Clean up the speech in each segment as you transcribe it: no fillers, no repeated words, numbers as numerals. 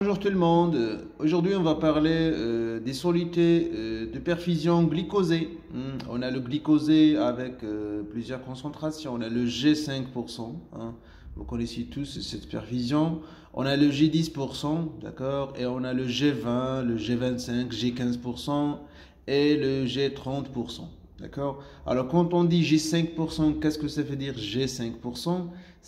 Bonjour tout le monde. Aujourd'hui on va parler des solutés de perfusion glycosée. On a le glycosé avec plusieurs concentrations. On a le G5%, hein. Vous connaissez tous cette perfusion. On a le G10%, d'accord, et on a le G20, le G25, G15% et le G30%. D'accord? Alors, quand on dit G5%, qu'est-ce que ça veut dire G5%?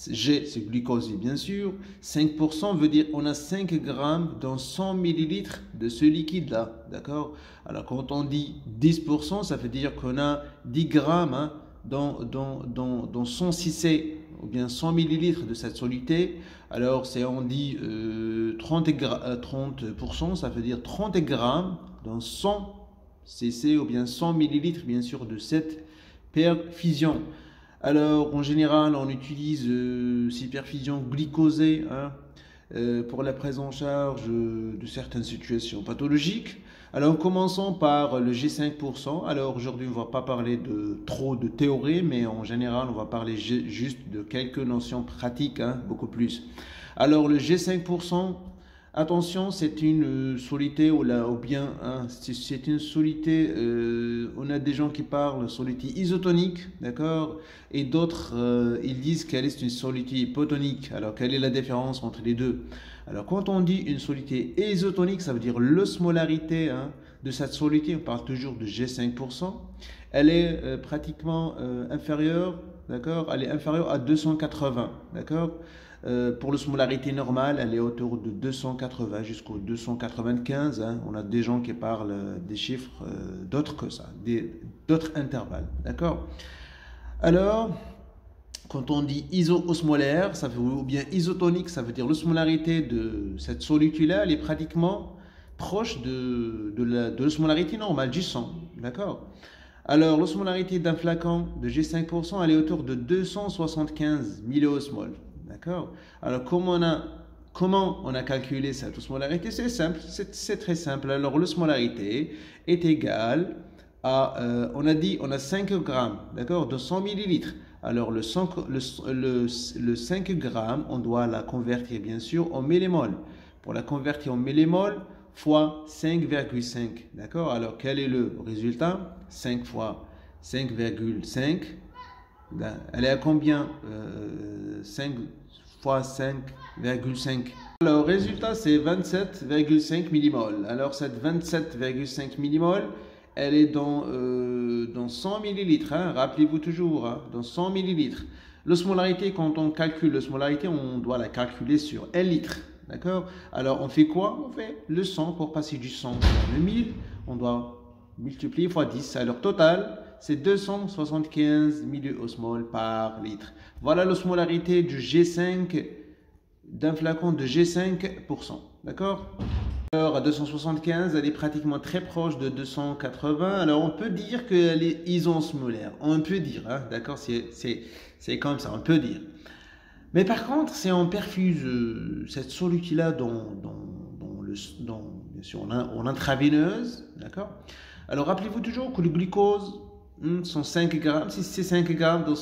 G, c'est glucose, bien sûr. 5% veut dire on a 5 grammes dans 100 millilitres de ce liquide-là. D'accord? Alors, quand on dit 10%, ça veut dire qu'on a 10 grammes, hein, dans 100 cc ou bien 100 millilitres de cette soluté. Alors, c'est on dit 30%, ça veut dire 30 grammes dans 100 cc ou bien 100 millilitres, bien sûr, de cette perfusion. Alors, en général, on utilise ces perfusions glycosées, hein, pour la prise en charge de certaines situations pathologiques. Alors, commençons par le G5%. Alors, aujourd'hui, on ne va pas parler de trop de théorie, mais en général, on va parler juste de quelques notions pratiques, hein, beaucoup plus. Alors, le G5%, attention, c'est une soluté ou bien hein, c'est une soluté. On a des gens qui parlent soluté isotonique, d'accord, et d'autres ils disent qu'elle est une soluté hypotonique. Alors quelle est la différence entre les deux? Alors quand on dit une soluté isotonique, ça veut dire l'osmolarité, hein, de cette soluté. On parle toujours de G5%. Elle est pratiquement inférieure, d'accord. Elle est inférieure à 280, d'accord. Pour l'osmolarité normale, elle est autour de 280 jusqu'au 295. Hein. On a des gens qui parlent des chiffres d'autres que ça, d'autres intervalles. D'accord? Alors, quand on dit iso-osmolaire, ça veut, ou bien isotonique, ça veut dire l'osmolarité de cette soluté-là, elle est pratiquement proche de l'osmolarité normale du sang. D'accord? Alors, l'osmolarité d'un flacon de G5%, elle est autour de 275 milliosmoles. D'accord? Alors, comment on a calculé cette osmolarité? C'est simple, c'est très simple. Alors, l'osmolarité est égale à, on a dit, on a 5 grammes, d'accord, de 100 millilitres. Alors, le 5 grammes, on doit la convertir, bien sûr, en millimoles. Pour la convertir en millimoles, fois 5,5. D'accord? Alors, quel est le résultat? 5 fois 5,5. Elle est à combien? 5 fois 5,5. Alors, le résultat, c'est 27,5 millimoles. Alors, cette 27,5 millimoles, elle est dans 100 millilitres. Hein, rappelez-vous toujours, hein, dans 100 millilitres. L'osmolarité, quand on calcule l'osmolarité, on doit la calculer sur 1 litre. D'accord? Alors, on fait quoi? On fait le 100 pour passer du 100 vers le 1000. On doit multiplier fois 10. Alors, total, c'est 275 milliosmoles par litre. Voilà l'osmolarité du G5, d'un flacon de G5%. D'accord? Alors, à 275, elle est pratiquement très proche de 280. Alors, on peut dire qu'elle est isosmolaire. On peut dire, hein, d'accord? C'est comme ça, on peut dire. Mais par contre, si on perfuse cette soluté-là bien sûr, en intraveineuse, d'accord? Alors, rappelez-vous toujours que le glucose, sont 5 grammes. Si c'est 5 grammes dans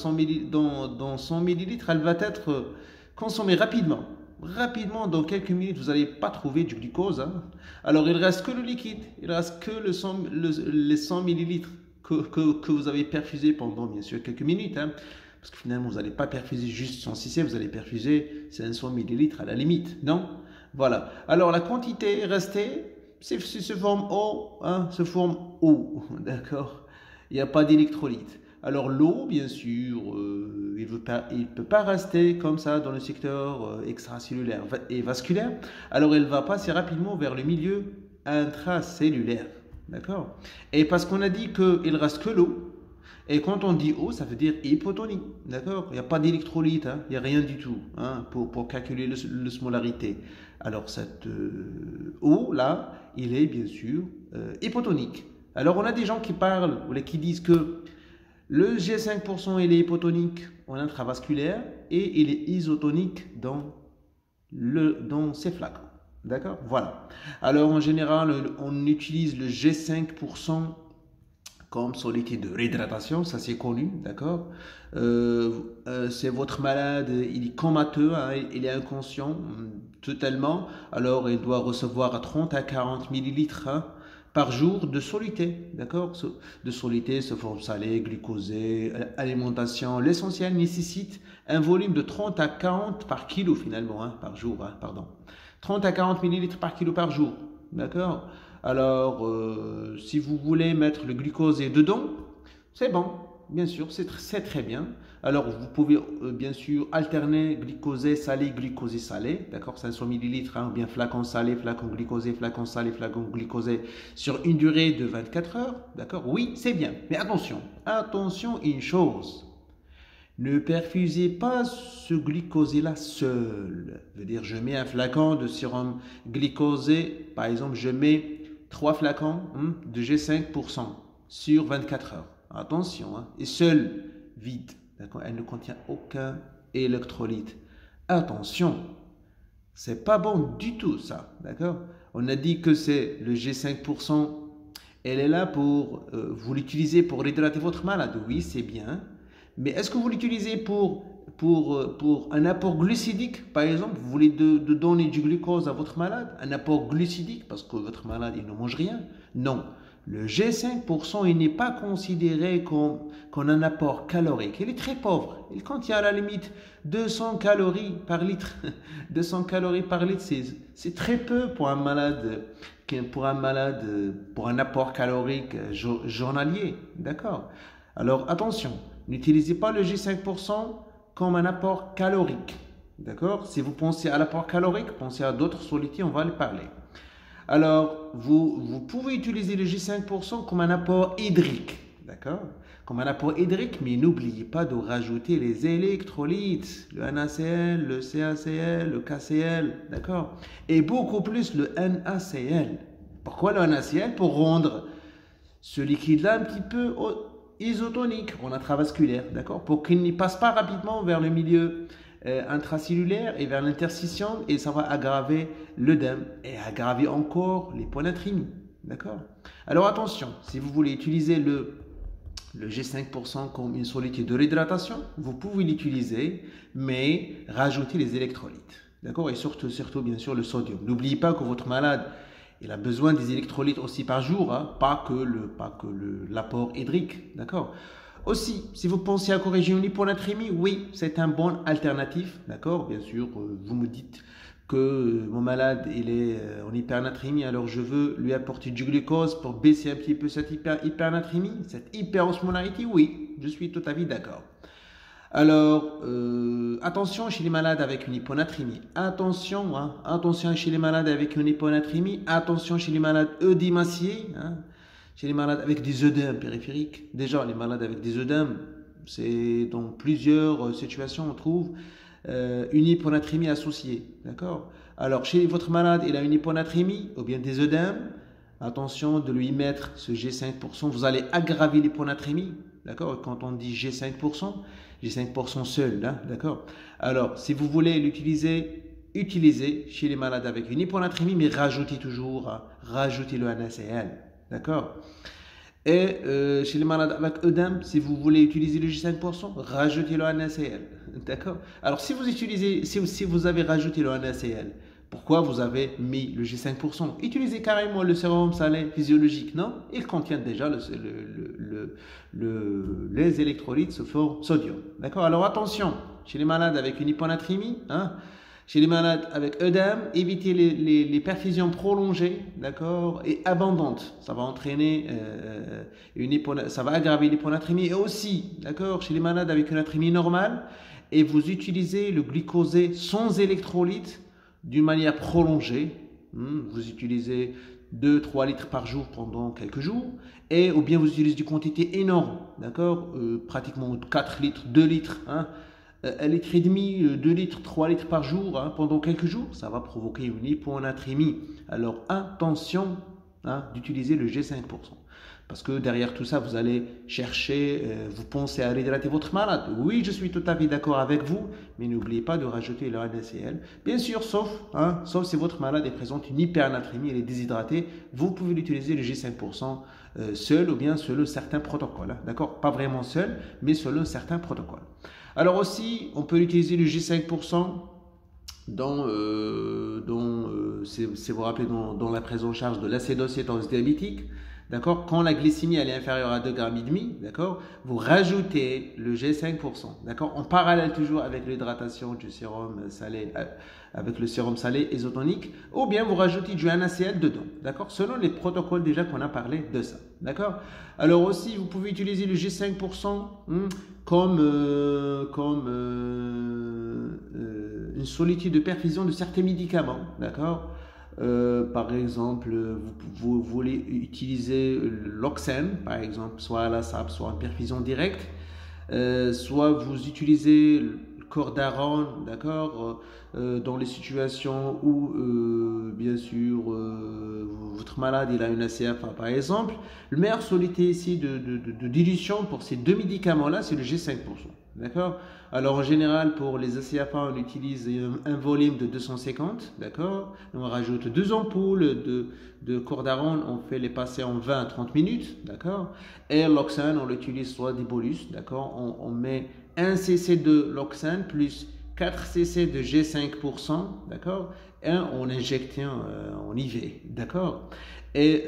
100 millilitres, elle va être consommée rapidement. Rapidement, dans quelques minutes, vous n'allez pas trouver du glucose. Hein. Alors, il ne reste que le liquide. Il ne reste que les 100 millilitres que vous avez perfusé pendant, bien sûr, quelques minutes. Hein. Parce que finalement, vous n'allez pas perfuser juste 100 cc, vous allez perfuser 500 millilitres à la limite. Non? Voilà. Alors, la quantité restée, se forme O. Hein, se forme O. D'accord? Il n'y a pas d'électrolyte. Alors l'eau, bien sûr, il ne peut pas rester comme ça dans le secteur extracellulaire et vasculaire. Alors elle va passer rapidement vers le milieu intracellulaire. D'accord? Et parce qu'on a dit qu'il ne reste que l'eau. Et quand on dit eau, ça veut dire hypotonie. D'accord? Il n'y a pas d'électrolyte, hein? Il n'y a rien du tout, hein, pour calculer l'osmolarité. Alors cette eau-là, il est bien sûr hypotonique. Alors, on a des gens qui parlent, ou qui disent que le G5%, il est hypotonique en intravasculaire et il est isotonique dans ces flacons. D'accord? Voilà. Alors, en général, on utilise le G5% comme soluté de réhydratation, ça c'est connu, d'accord. C'est votre malade, il est comateux, hein, il est inconscient totalement, alors il doit recevoir 30 à 40 millilitres hein, par jour de soluté, d'accord. De soluté sous forme salée, glucosée, alimentation. L'essentiel nécessite un volume de 30 à 40 par kilo finalement, hein, par jour, hein, pardon. 30 à 40 millilitres par kilo par jour, d'accord. Alors, si vous voulez mettre le glucosé dedans, c'est bon, bien sûr, c'est très bien. Alors, vous pouvez bien sûr alterner glucosé salé, d'accord, 500 millilitres, hein, ou bien flacon salé, flacon glucosé, flacon salé, flacon glucosé, sur une durée de 24 heures, d'accord. Oui, c'est bien, mais attention, une chose. Ne perfusez pas ce glucosé-là seul. Je veux dire, je mets un flacon de sérum glucosé, par exemple, je mets 3 flacons de G5% sur 24 heures. Attention, hein, et seul, vide. D'accord, elle ne contient aucun électrolyte. Attention, c'est pas bon du tout ça. D'accord. On a dit que c'est le G5%. Elle est là pour, vous l'utilisez pour réhydrater votre malade. Oui, c'est bien. Mais est-ce que vous l'utilisez pour un apport glucidique, par exemple, vous voulez de donner du glucose à votre malade, un apport glucidique, parce que votre malade, il ne mange rien? Non. Le G5%, il n'est pas considéré comme un apport calorique. Il est très pauvre. Il contient à la limite 200 calories par litre. 200 calories par litre, c'est très peu pour un malade, pour un apport calorique journalier. D'accord? Alors, attention. N'utilisez pas le G5% comme un apport calorique. D'accord? Si vous pensez à l'apport calorique, pensez à d'autres solutés, on va en parler. Alors, vous pouvez utiliser le G5% comme un apport hydrique. D'accord? Comme un apport hydrique, mais n'oubliez pas de rajouter les électrolytes, le NaCl, le CaCl, le KCl. D'accord? Et beaucoup plus le NaCl. Pourquoi le NaCl? Pour rendre ce liquide-là un petit peu isotonique en intravasculaire, d'accord, pour qu'il ne passe pas rapidement vers le milieu intracellulaire et vers l'interstitium, et ça va aggraver l'œdème et aggraver encore l'hyponatrémie, d'accord. Alors attention, si vous voulez utiliser le G5% comme une soluté de réhydratation, vous pouvez l'utiliser, mais rajoutez les électrolytes, d'accord, et surtout bien sûr le sodium. N'oubliez pas que votre malade, il a besoin des électrolytes aussi par jour, hein, pas que l'apport hydrique, d'accord. Aussi, si vous pensez à corriger une hyponatrémie, oui, c'est un bon alternatif, d'accord. Bien sûr, vous me dites que mon malade il est en hypernatrémie, alors je veux lui apporter du glucose pour baisser un petit peu cette hypernatrémie, cette hyperosmolarité, oui, je suis tout à fait d'accord. Alors, attention chez les malades avec une hyponatrémie. Attention, hein, attention chez les malades avec une hyponatrémie. Attention chez les malades œdémaciés. Hein, chez les malades avec des œdèmes périphériques. Déjà, les malades avec des œdèmes, c'est dans plusieurs situations, on trouve une hyponatrémie associée. D'accord? Alors, chez votre malade, il a une hyponatrémie ou bien des œdèmes. Attention de lui mettre ce G5%. Vous allez aggraver l'hyponatrémie. D'accord? Quand on dit G5%, G5% seul, hein, d'accord. Alors, si vous voulez l'utiliser, utilisez chez les malades avec une hyponatrémie, mais rajoutez toujours, rajoutez le NaCl, d'accord. Et chez les malades avec œdème, si vous voulez utiliser le G5%, rajoutez le NaCl, d'accord. Alors, si vous avez rajouté le NaCl, pourquoi vous avez mis le G5%? Utilisez carrément le sérum salé physiologique, non? Il contient déjà les électrolytes sous forme sodium. D'accord? Alors attention, chez les malades avec une hyponatrémie, hein, chez les malades avec œdème, évitez les perfusions prolongées, d'accord, et abondantes. Ça va entraîner ça va aggraver l'hyponatrémie. Et aussi, d'accord, chez les malades avec une atrémie normale, et vous utilisez le glucosé sans électrolytes d'une manière prolongée, vous utilisez 2-3 litres par jour pendant quelques jours, et ou bien vous utilisez des quantités énormes, d'accord, pratiquement 4 litres, 2 litres, hein, 1,5 litre, 2 litres, 3 litres par jour, hein, pendant quelques jours, ça va provoquer une hyponatrémie. Alors attention, hein, d'utiliser le G5%. Parce que derrière tout ça, vous allez chercher, vous pensez à réhydrater votre malade. Oui, je suis tout à fait d'accord avec vous, mais n'oubliez pas de rajouter le NaCl. Bien sûr, sauf si votre malade présente une hypernatrémie, elle est déshydratée, vous pouvez l'utiliser le G5% seul ou bien selon certains protocoles. Hein, d'accord? Pas vraiment seul, mais selon certains protocoles. Alors aussi, on peut utiliser le G5% si vous vous rappelez, dans la prise en charge de l'acétocétose diabétique. D'accord? Quand la glycémie elle est inférieure à 2,5 g, d'accord? Vous rajoutez le G5%, d'accord? En parallèle toujours avec l'hydratation du sérum salé, avec le sérum salé isotonique, ou bien vous rajoutez du NaCl dedans, d'accord? Selon les protocoles déjà qu'on a parlé de ça, d'accord? Alors aussi, vous pouvez utiliser le G5% comme une solitude de perfusion de certains médicaments, d'accord? Par exemple, vous voulez utiliser l'oxène, par exemple, soit à la sable, soit en perfusion directe, soit vous utilisez le cordarone, d'accord, dans les situations où, bien sûr, votre malade il a une ACFA, par exemple. Le meilleur soluté ici de dilution pour ces deux médicaments-là, c'est le G5%. D'accord? Alors en général, pour les ACFA, on utilise un volume de 250, d'accord? On rajoute 2 ampoules de cordarone, on fait les passer en 20 à 30 minutes, d'accord? Et l'oxane, on l'utilise soit des bolus, d'accord? On met 1 cc de l'oxane plus 4 cc de G5%, d'accord? Et on injecte en IV, d'accord? Et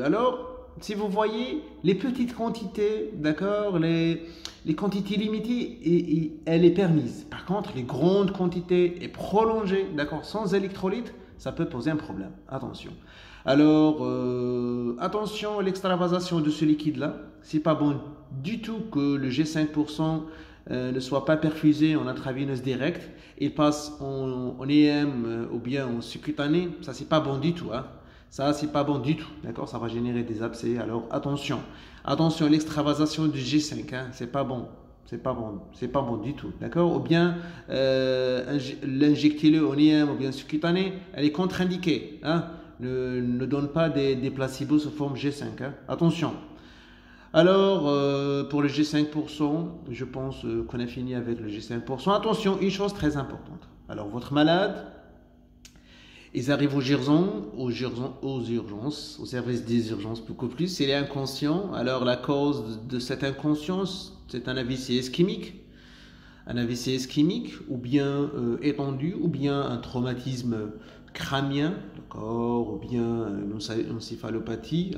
alors, si vous voyez les petites quantités, d'accord, les quantités limitées, elle est permise. Par contre, les grandes quantités et prolongées, d'accord, sans électrolytes, ça peut poser un problème. Attention. Alors, attention à l'extravasation de ce liquide-là. C'est pas bon du tout que le G5% ne soit pas perfusé en intraveineuse directe. Il passe en IM ou bien en subcutané. Ça, c'est pas bon du tout, hein. Ça, c'est pas bon du tout, d'accord? Ça va générer des abcès. Alors, attention. Attention à l'extravasation du G5, hein. C'est pas bon. C'est pas bon du tout, d'accord? Ou bien l'injecter-le en IM ou bien subcutané, elle est contre-indiquée, hein? Ne donne pas des placebos sous forme G5, hein? Attention. Alors, pour le G5%, je pense qu'on a fini avec le G5%. Attention, une chose très importante. Alors, votre malade, ils arrivent aux urgences, au service des urgences beaucoup plus. Il est inconscient. Alors la cause de cette inconscience, c'est un AVC ischémique. Un AVC ischémique, ou bien étendu, ou bien un traumatisme crânien, d'accord, ou bien une encéphalopathie,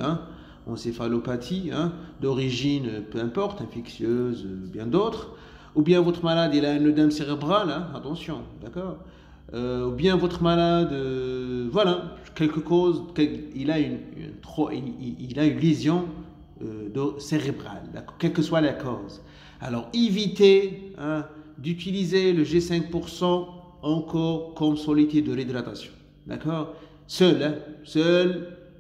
d'origine, peu importe, infectieuse, bien d'autres. Ou bien votre malade, il a un œdème cérébral, hein, attention, d'accord. Ou bien votre malade, voilà, quelque cause, il a une lésion cérébrale, quelle que soit la cause. Alors évitez d'utiliser le G5% encore comme soluté de réhydratation, d'accord? Seul,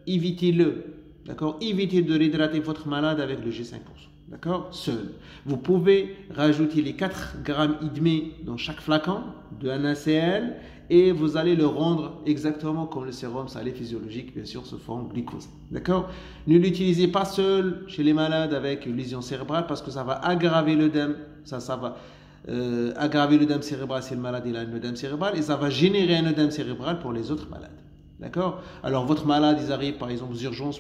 évitez-le, d'accord? Évitez de réhydrater votre malade avec le G5%. D'accord? Seul. Vous pouvez rajouter les 4 grammes et demi dans chaque flacon de NaCl et vous allez le rendre exactement comme le sérum salé physiologique, bien sûr, sous forme glycose. D'accord? Ne l'utilisez pas seul chez les malades avec une lésion cérébrale parce que ça va aggraver l'œdème. Ça va aggraver l'œdème cérébral si le malade il a un œdème cérébral et ça va générer un œdème cérébral pour les autres malades. D'accord? Alors, votre malade, ils arrivent par exemple aux urgences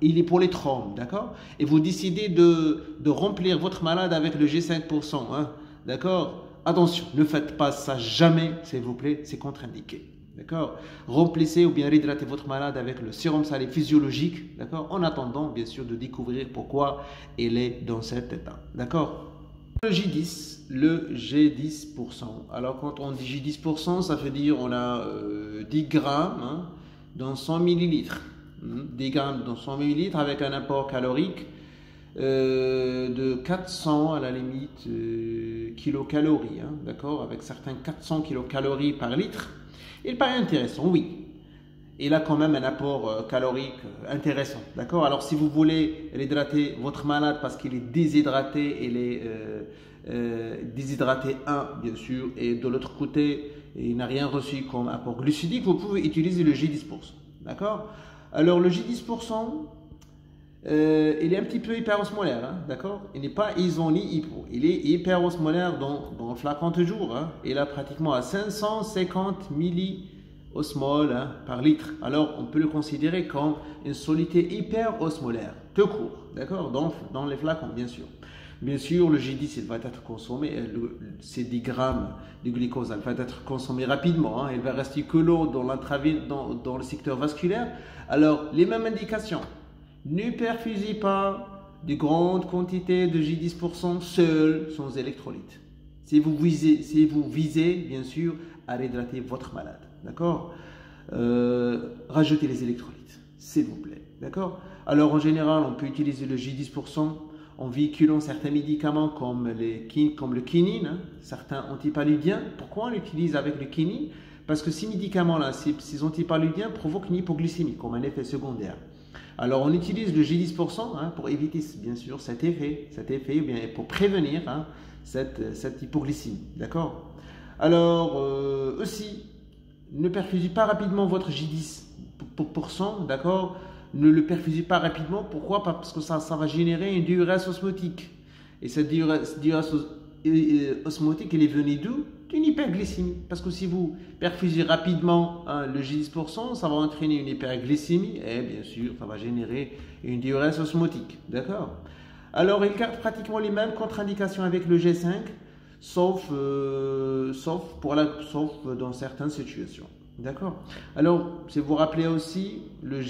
il est pour les traumes, d'accord? Et vous décidez de remplir votre malade avec le G5%, hein? D'accord? Attention, ne faites pas ça jamais, s'il vous plaît, c'est contre-indiqué. D'accord? Remplissez ou bien réhydratez votre malade avec le sérum salé physiologique, d'accord? En attendant, bien sûr, de découvrir pourquoi il est dans cet état. D'accord? Le G10%. Alors quand on dit G10%, ça veut dire on a 10 grammes dans 100 millilitres. 10 grammes dans 100 millilitres avec un apport calorique de 400 à la limite kilocalories. D'accord? Avec certains 400 kilocalories par litre. Il paraît intéressant, oui. Il a quand même un apport calorique intéressant. D'accord? Alors si vous voulez réhydrater votre malade parce qu'il est déshydraté, il est déshydraté 1 bien sûr, et de l'autre côté, il n'a rien reçu comme apport glucidique, vous pouvez utiliser le G10%. D'accord? Alors le G10%, il est un petit peu hyperosmolaire, hein, d'accord? Il n'est pas iso ni hypo. Il est hyperosmolaire dans le flacon toujours. Hein. Il a pratiquement à 550 milliosmoles hein, par litre. Alors, on peut le considérer comme une soluté hyperosmolaire, tout court, d'accord? Dans les flacons, bien sûr. Bien sûr, le G10, il va être consommé, ces 10 grammes de glucose, elle va être consommée rapidement. Hein, il va rester que l'eau dans le secteur vasculaire. Alors, les mêmes indications. Ne perfusez pas de grandes quantités de J10% seul, sans électrolytes. Si vous visez, bien sûr, à réhydrater votre malade. D'accord? Rajoutez les électrolytes, s'il vous plaît. D'accord? Alors, en général, on peut utiliser le J10% en véhiculant certains médicaments comme le quinine, hein, certains antipaludiens. Pourquoi on l'utilise avec le quinine? Parce que ces médicaments-là, ces antipaludiens provoquent une hypoglycémie comme un effet secondaire. Alors, on utilise le G10% hein, pour éviter, bien sûr, cet effet ou bien pour prévenir hein, cette hypoglycémie. D'accord? Alors, aussi, ne perfusez pas rapidement votre G10%, d'accord? Ne le perfusez pas rapidement. Pourquoi? Parce que ça va générer une diurèse osmotique. Et cette diurèse osmotique, elle est venue d'où? D'une hyperglycémie. Parce que si vous perfusez rapidement hein, le G10%, ça va entraîner une hyperglycémie et bien sûr, ça va générer une diurèse osmotique. D'accord? Alors, il garde pratiquement les mêmes contre-indications avec le G5, sauf dans certaines situations. D'accord? Alors, si vous vous rappelez aussi, veut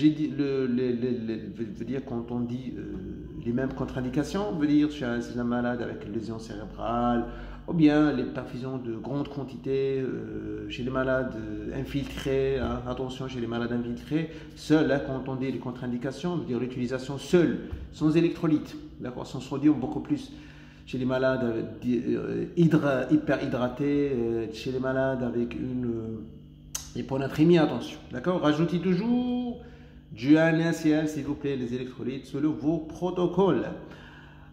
dire quand on dit les mêmes contre-indications, veut dire chez un malade avec une lésion cérébrale, ou bien les perfusions de grandes quantités chez les malades infiltrés, hein, attention chez les malades infiltrés, seul, là, quand on dit les contre-indications, veut dire l'utilisation seule, sans électrolytes, d'accord, sans sodium, beaucoup plus. Chez les malades hyperhydratés, chez les malades avec une hyponatrémie, attention, d'accord. Rajoutez toujours du NaCl, s'il vous plaît, les électrolytes selon vos protocoles.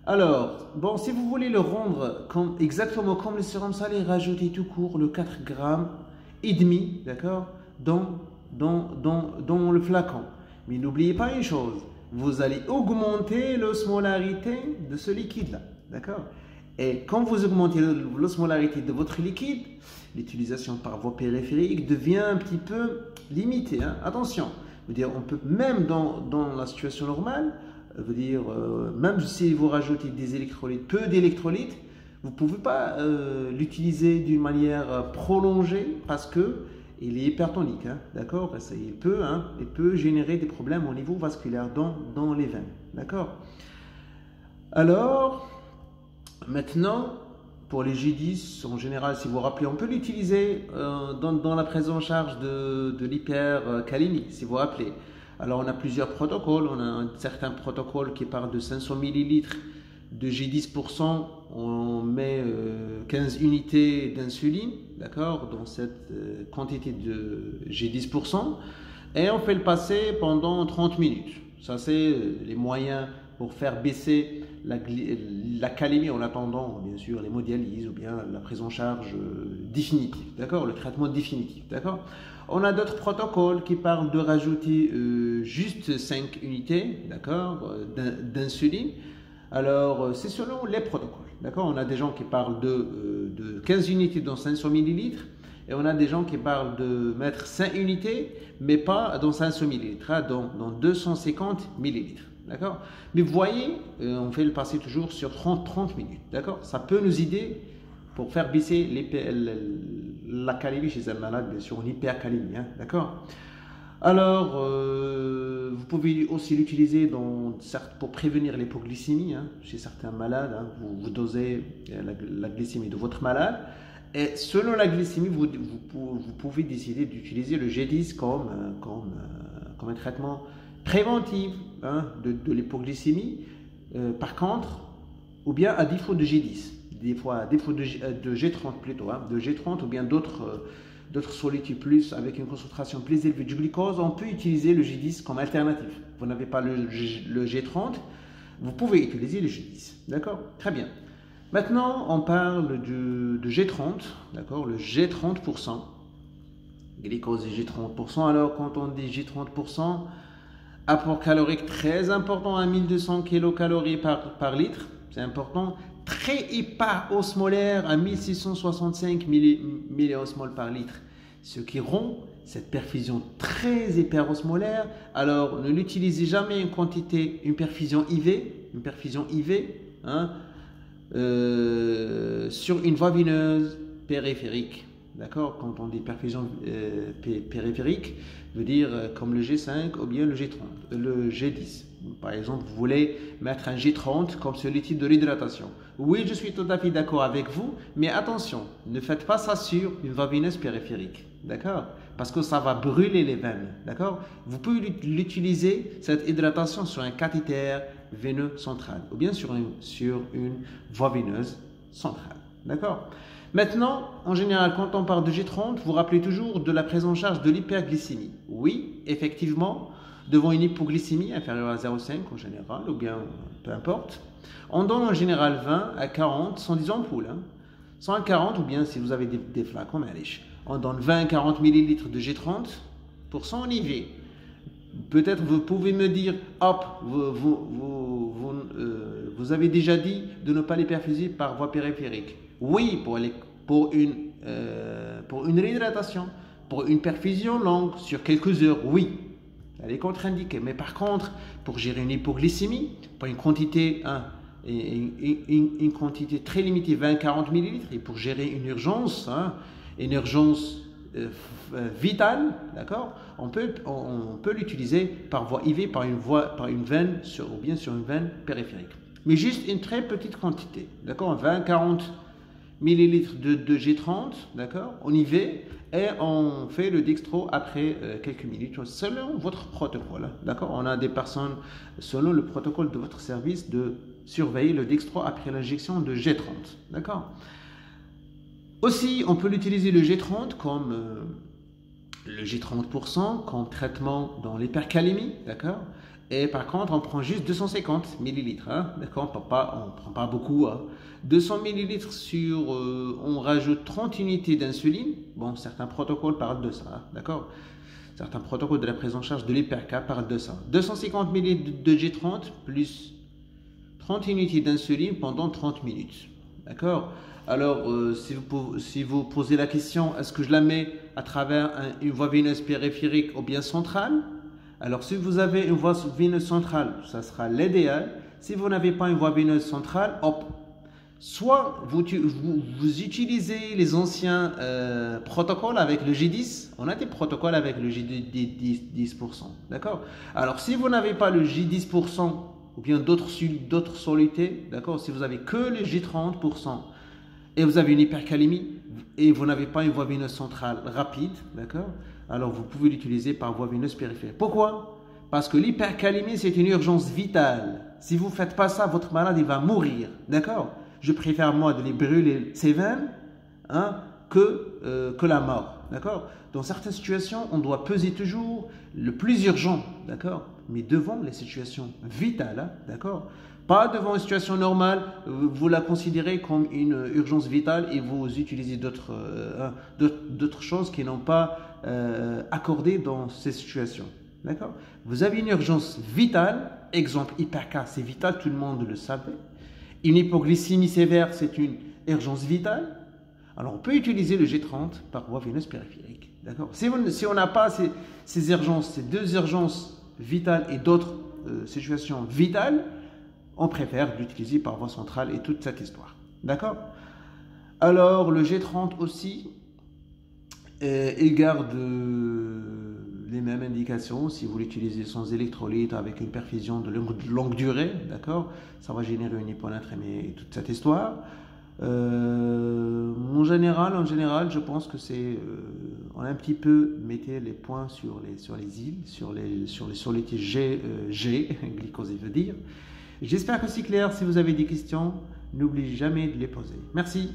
Alors, bon, si vous voulez le rendre exactement comme le sérum salé, rajoutez tout court le 4 grammes et demi, d'accord, dans le flacon. Mais n'oubliez pas une chose, vous allez augmenter l'osmolarité de ce liquide-là, d'accord? Et quand vous augmentez l'osmolarité de votre liquide, l'utilisation par voie périphérique devient un petit peu limitée. Hein? Attention, veut dire, on peut même dans la situation normale, veut dire, même si vous rajoutez des électrolytes, peu d'électrolytes, vous ne pouvez pas l'utiliser d'une manière prolongée parce que il est hypertonique, hein, d'accord? Il peut générer des problèmes au niveau vasculaire dans les veines, d'accord? Alors, maintenant, pour les G10, en général, si vous vous rappelez, on peut l'utiliser dans la prise en charge de l'hypercalémie, si vous vous rappelez. Alors, on a plusieurs protocoles. On a un certain protocole qui parle de 500 ml de G10%. On met 15 unités d'insuline, d'accord, dans cette quantité de G10%. Et on fait le passer pendant 30 minutes. Ça, c'est les moyens pour faire baisser la calémie en attendant, bien sûr, l'hémodialyse ou bien la prise en charge définitive, d'accord, le traitement définitif, d'accord. On a d'autres protocoles qui parlent de rajouter juste 5 unités, d'accord, d'insuline. Alors, c'est selon les protocoles, d'accord. On a des gens qui parlent de 15 unités dans 500 ml et on a des gens qui parlent de mettre 5 unités, mais pas dans 500 ml, hein, dans 250 ml. D'accord? Mais vous voyez, on fait le passer toujours sur 30 minutes. D'accord? Ça peut nous aider pour faire baisser la calémie chez un malade, bien sûr, une hypercalémie. Hein, d'accord? Alors, vous pouvez aussi l'utiliser pour prévenir l'hypoglycémie hein, chez certains malades. Hein, vous dosez la glycémie de votre malade. Et selon la glycémie, vous pouvez décider d'utiliser le G10 comme un traitement préventif hein, de l'hypoglycémie. Par contre, ou bien à défaut de G10, des fois à défaut de G30 plutôt, hein, de G30 ou bien d'autres solutés plus avec une concentration plus élevée du glucose, on peut utiliser le G10 comme alternative. Vous n'avez pas le G30, vous pouvez utiliser le G10. D'accord? Très bien. Maintenant, on parle de G30, d'accord? Le G30%. Glucose et G30%. Alors, quand on dit G30%, Apport calorique très important à 1200 kilocalories par litre. C'est important. Très hyperosmolaire à 1665 milliosmoles par litre. Ce qui rend cette perfusion très hyperosmolaire. Alors, ne l'utilisez jamais une perfusion IV, hein, sur une voie veineuse périphérique. D'accord? Quand on dit perfusion périphérique, veut dire comme le G5 ou bien le G30, le G10. Par exemple, vous voulez mettre un G30 comme ce liquide de l'hydratation. Oui, je suis tout à fait d'accord avec vous, mais attention, ne faites pas ça sur une voie veineuse périphérique. D'accord? Parce que ça va brûler les veines. D'accord? Vous pouvez l'utiliser, cette hydratation, sur un cathéter veineux central ou bien sur une voie veineuse centrale. D'accord? Maintenant, en général, quand on parle de G30, vous rappelez toujours de la prise en charge de l'hyperglycémie. Oui, effectivement, devant une hypoglycémie inférieure à 0,5 en général, ou bien peu importe, on donne en général 20 à 40, 110 ampoules. 100 à 40, ou bien si vous avez des flacons, on donne 20 à 40 ml de G30 pour 100 en IV. Peut-être vous pouvez me dire, hop, vous avez déjà dit de ne pas les perfuser par voie périphérique. Oui, pour une réhydratation, pour une perfusion longue sur quelques heures, oui, elle est contre-indiquée. Mais par contre, pour gérer une hypoglycémie, pour une quantité très limitée, 20-40 ml, et pour gérer une urgence vitale, d'accord, on peut l'utiliser par voie IV, par une veine, ou bien sur une veine périphérique. Mais juste une très petite quantité, d'accord, 20-40 millilitres de G30, d'accord, on y va et on fait le dextro après quelques minutes selon votre protocole, d'accord. On a des personnes selon le protocole de votre service de surveiller le dextro après l'injection de G30, d'accord. Aussi, on peut l'utiliser le G30 comme le G30% comme traitement dans l'hypercalémie, d'accord. Et par contre, on prend juste 250 millilitres, hein, d'accord, on ne prend pas beaucoup, hein. 200 millilitres on rajoute 30 unités d'insuline. Bon, certains protocoles parlent de ça, hein, d'accord. Certains protocoles de la prise en charge de l'hyperca parlent de ça. 250 millilitres de G30 plus 30 unités d'insuline pendant 30 minutes, d'accord. Alors, si vous posez la question, est-ce que je la mets à travers une voie veineuse périphérique ou bien centrale? Alors, si vous avez une voie veineuse centrale, ça sera l'idéal. Si vous n'avez pas une voie veineuse centrale, hop, soit vous utilisez les anciens protocoles avec le G10. On a des protocoles avec le G10%, d'accord? Alors, si vous n'avez pas le G10% ou bien d'autres solutés, d'accord? Si vous avez que le G30%, et vous avez une hypercalémie et vous n'avez pas une voie veineuse centrale rapide, d'accord, alors vous pouvez l'utiliser par voie veineuse périphérique. Pourquoi? Parce que l'hypercalémie, c'est une urgence vitale. Si vous ne faites pas ça, votre malade il va mourir, d'accord. Je préfère moi de les brûler ses veines, hein, que la mort, d'accord. Dans certaines situations, on doit peser toujours le plus urgent, d'accord, mais devant les situations vitales, hein, d'accord. Pas devant une situation normale, vous la considérez comme une urgence vitale et vous utilisez d'autres choses qui n'ont pas accordé dans ces situations. D'accord? Vous avez une urgence vitale, exemple hyperca, c'est vital, tout le monde le savait. Une hypoglycémie sévère, c'est une urgence vitale. Alors on peut utiliser le G30 par voie veineuse périphérique. D'accord? Si on n'a pas ces urgences, ces deux urgences vitales et d'autres situations vitales, on préfère l'utiliser par voie centrale et toute cette histoire. D'accord? Alors, le G30 aussi, il garde les mêmes indications. Si vous l'utilisez sans électrolyte, avec une perfusion de longue durée, d'accord? Ça va générer une hyponatrémie et toute cette histoire. En général, je pense que c'est... on a un petit peu mettez les points sur les îles, sur les solutés G, glycosé veut dire. J'espère que c'est clair. Si vous avez des questions, n'oubliez jamais de les poser. Merci.